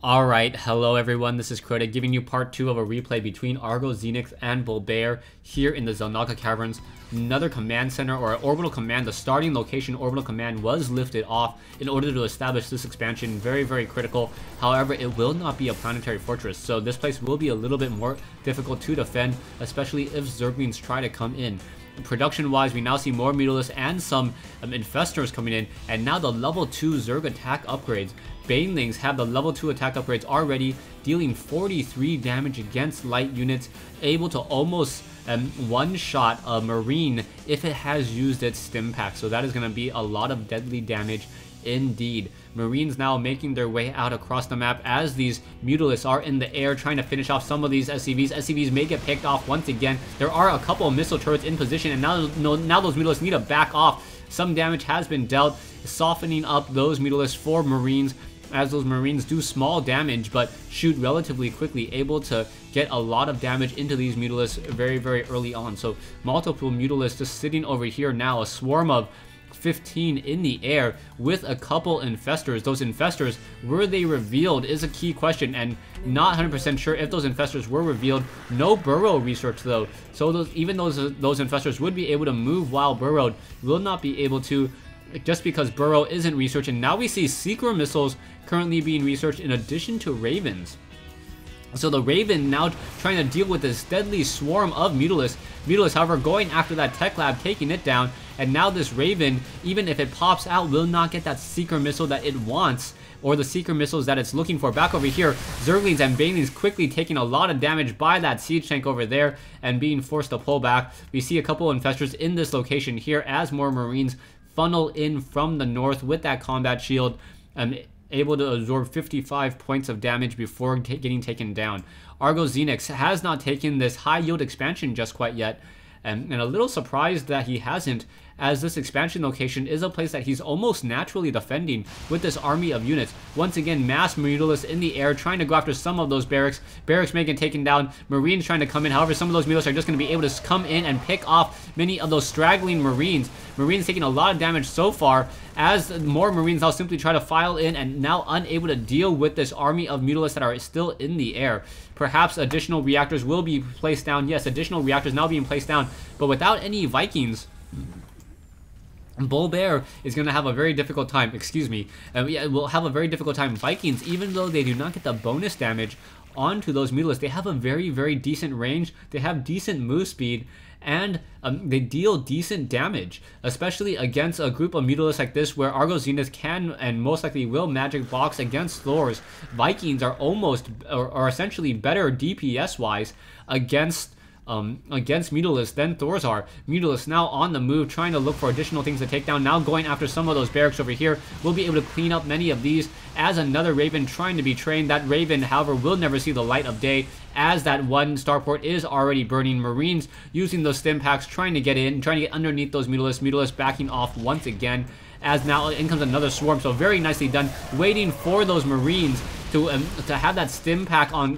Alright, hello everyone, this is Crota giving you part 2 of a replay between Argos, Xel'Naga, and Bulbaire here in the Xel'Naga Caverns. Another command center or orbital command, the starting location orbital command was lifted off in order to establish this expansion. Very critical. However, it will not be a planetary fortress, so this place will be a little bit more difficult to defend, especially if Zerglings try to come in. Production-wise, we now see more Mutalisks and some Infestors coming in, and now the level 2 Zerg attack upgrades. Banelings have the level 2 attack upgrades already, dealing 43 damage against light units, able to almost one-shot a Marine if it has used its stim pack. So that is going to be a lot of deadly damage indeed. Marines now making their way out across the map as these Mutalisks are in the air trying to finish off some of these SCVs. SCVs may get picked off once again. There are a couple of missile turrets in position, and now those Mutalisks need to back off. Some damage has been dealt, softening up those Mutalisks for Marines, as those Marines do small damage but shoot relatively quickly, able to get a lot of damage into these Mutalisks very early on. So multiple Mutalisks just sitting over here now, a swarm of 15 in the air with a couple Infestors. Those Infestors, were they revealed is a key question, and not 100% sure if those Infestors were revealed. No burrow research though, so even those Infestors would be able to move while burrowed, will not be able to just because burrow isn't researched. And now we see Seeker missiles currently being researched in addition to Ravens. So the Raven now trying to deal with this deadly swarm of Mutalisks. Mutalisks, however, going after that tech lab, taking it down. And now this Raven, even if it pops out, will not get that Seeker missile that it wants, or the Seeker missiles that it's looking for. Back over here, Zerglings and Banelings quickly taking a lot of damage by that siege tank over there and being forced to pull back. We see a couple of Infestors in this location here as more Marines funnel in from the north with that combat shield, able to absorb 55 points of damage before getting taken down. Argos Xel'Naga has not taken this high yield expansion just quite yet, and a little surprised that he hasn't, as this expansion location is a place that he's almost naturally defending with this army of units. Once again, mass Mutalisks in the air trying to go after some of those barracks. Barracks may get taken down, Marines trying to come in. However, some of those Mutalisks are just going to be able to come in and pick off many of those straggling Marines. Marines taking a lot of damage so far, as more Marines now simply try to file in and now unable to deal with this army of Mutalisks that are still in the air. Perhaps additional reactors will be placed down. Yes, additional reactors now being placed down, but without any Vikings, Bulbaire is going to have a very difficult time, will have a very difficult time. Vikings, even though they do not get the bonus damage onto those Mutalisks, they have a very decent range, they have decent move speed, and they deal decent damage, especially against a group of Mutalisks like this, where Argos Xel'Naga can and most likely will magic box against Thors. Vikings are essentially better DPS wise against Mutalisks than Thors are. Mutalisks now on the move, trying to look for additional things to take down. Now going after some of those barracks over here. We'll be able to clean up many of these as another Raven trying to be trained. That Raven, however, will never see the light of day, as that one starport is already burning. Marines using those stim packs, trying to get in, trying to get underneath those Mutalisks. Mutalisks backing off once again, as now in comes another swarm. So very nicely done, waiting for those Marines to have that stim pack on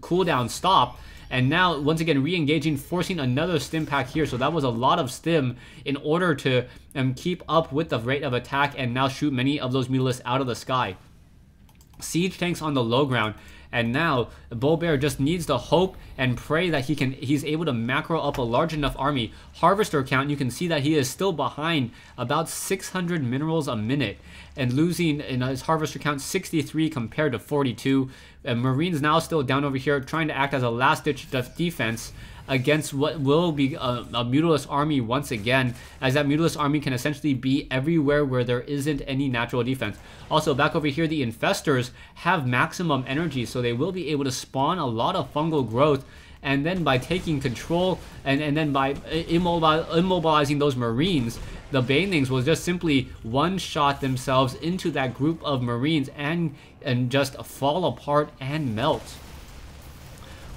cooldown stop. And now, once again, re-engaging, forcing another stim pack here. So that was a lot of stim in order to keep up with the rate of attack and now shoot many of those Mutalisks out of the sky. Siege tanks on the low ground. And now, Bulbaire just needs to hope and pray that he's able to macro up a large enough army. Harvester count, you can see that he is still behind about 600 minerals a minute, and losing in his harvester count 63 compared to 42. Marines now still down over here, trying to act as a last-ditch defense against what will be a Mutalisk army once again, as that Mutalisk army can essentially be everywhere where there isn't any natural defense. Also, back over here, the Infestors have maximum energy, so they will be able to spawn a lot of fungal growth, and then by taking control and then by immobilizing those Marines, the Banelings will just simply one-shot themselves into that group of Marines and just fall apart and melt.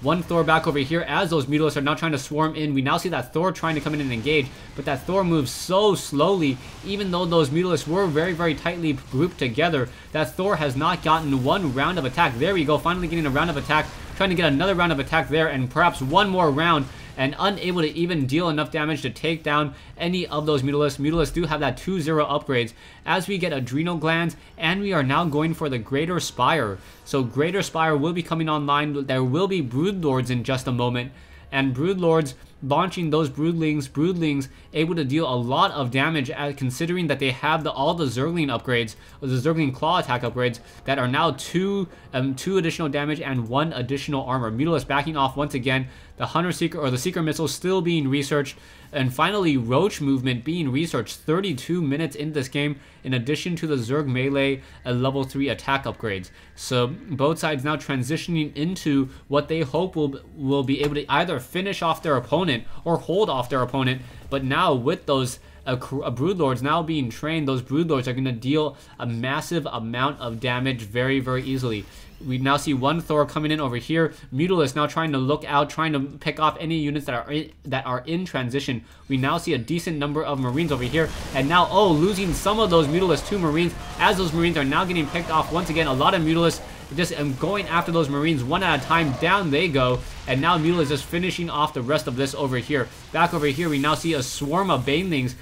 One Thor back over here as those Mutalisks are now trying to swarm in. We now see that Thor trying to come in and engage, but that Thor moves so slowly. Even though those Mutalisks were very tightly grouped together, that Thor has not gotten one round of attack. There we go, finally getting a round of attack, trying to get another round of attack there, and perhaps one more round, and unable to even deal enough damage to take down any of those Mutalisks. Mutalisks do have that 2-0 upgrades as we get Adrenal Glands, and we are now going for the Greater Spire. So Greater Spire will be coming online. There will be Broodlords in just a moment, and Broodlords launching those broodlings able to deal a lot of damage, considering that they have all the Zergling upgrades, or the Zergling claw attack upgrades, that are now 2 additional damage and 1 additional armor. Mutalisk backing off once again. The Hunter Seeker, or the Seeker Missile, still being researched. And finally, Roach movement being researched 32 minutes into this game, in addition to the Zerg melee level 3 attack upgrades. So both sides now transitioning into what they hope will be able to either finish off their opponent or hold off their opponent. But now with those Broodlords now being trained, those Broodlords are going to deal a massive amount of damage very, very easily. We now see one Thor coming in over here. Mutalisk now trying to look out, trying to pick off any units that are in transition. We now see a decent number of Marines over here, and now, oh, losing some of those Mutalisks to Marines, as those Marines are now getting picked off once again. A lot of Mutalisks just going after those Marines one at a time. Down they go, and now Mutalisk just finishing off the rest of this over here. Back over here, we now see a swarm of Banelings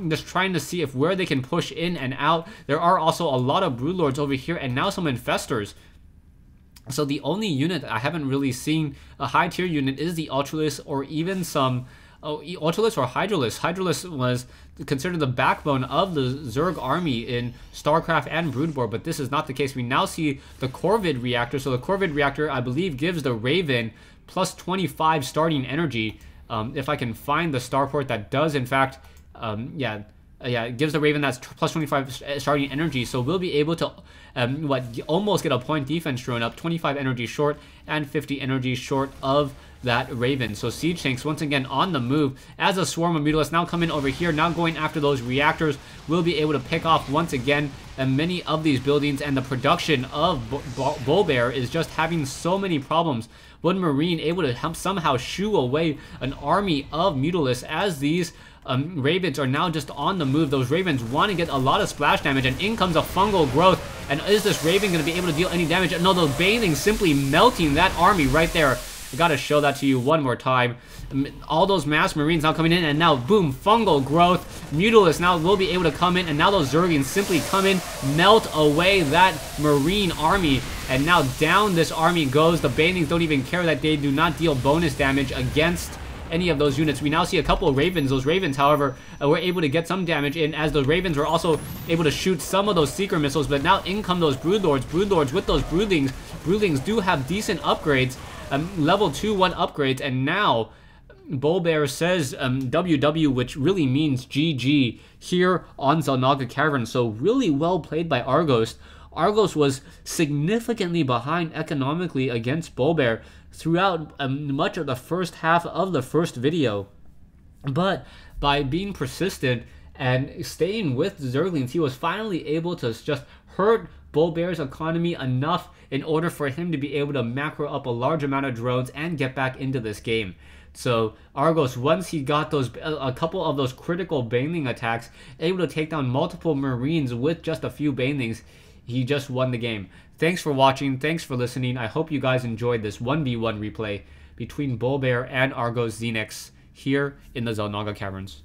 just trying to see where they can push in and out. There are also a lot of Broodlords over here, and now some Infestors. So the only unit I haven't really seen a high tier unit is the Ultralisk, or even some Ultralisk or Hydralisk. Hydralisk was considered the backbone of the Zerg army in StarCraft and Broodborg, but this is not the case. We now see the Corvid reactor. So the Corvid reactor, I believe, gives the Raven plus 25 starting energy. If I can find the starport that does, in fact, it gives the Raven that's plus 25 starting energy, so we'll be able to almost get a point defense drone up, 25 energy short and 50 energy short of that Raven. So Siege Tanks once again on the move as a swarm of Mutalisks now come in over here, now going after those reactors. We'll be able to pick off once again many of these buildings, and the production of Bulbaire is just having so many problems. One Marine able to somehow shoo away an army of Mutalisks as these Ravens are now just on the move. Those Ravens want to get a lot of splash damage, and in comes a fungal growth. And is this Raven going to be able to deal any damage? No, those Banelings simply melting that army right there. I gotta show that to you one more time. All those mass Marines now coming in, and now boom, fungal growth. Mutalisks now will be able to come in, and now those Zergians simply come in, melt away that Marine army, and now down this army goes. The Banelings don't even care that they do not deal bonus damage against any of those units. We now see a couple of Ravens. Those Ravens, however, were able to get some damage in, as those Ravens were also able to shoot some of those Seeker missiles, but now in come those Broodlords. Broodlords with those Broodlings. Broodlings do have decent upgrades, level 2-1 upgrades, and now Bulbaire says WW, which really means GG here on Xel'Naga Caverns. So really well played by Argos. Argos was significantly behind economically against Bulbaire throughout much of the first half of the first video. But by being persistent and staying with Zerglings, he was finally able to just hurt Bulbaire's economy enough in order for him to be able to macro up a large amount of drones and get back into this game. So Argos, once he got those a couple of those critical Baneling attacks, able to take down multiple Marines with just a few Banelings, he just won the game. Thanks for watching. Thanks for listening. I hope you guys enjoyed this 1v1 replay between Bulbaire and Argos Xenix here in the Xel'Naga Caverns.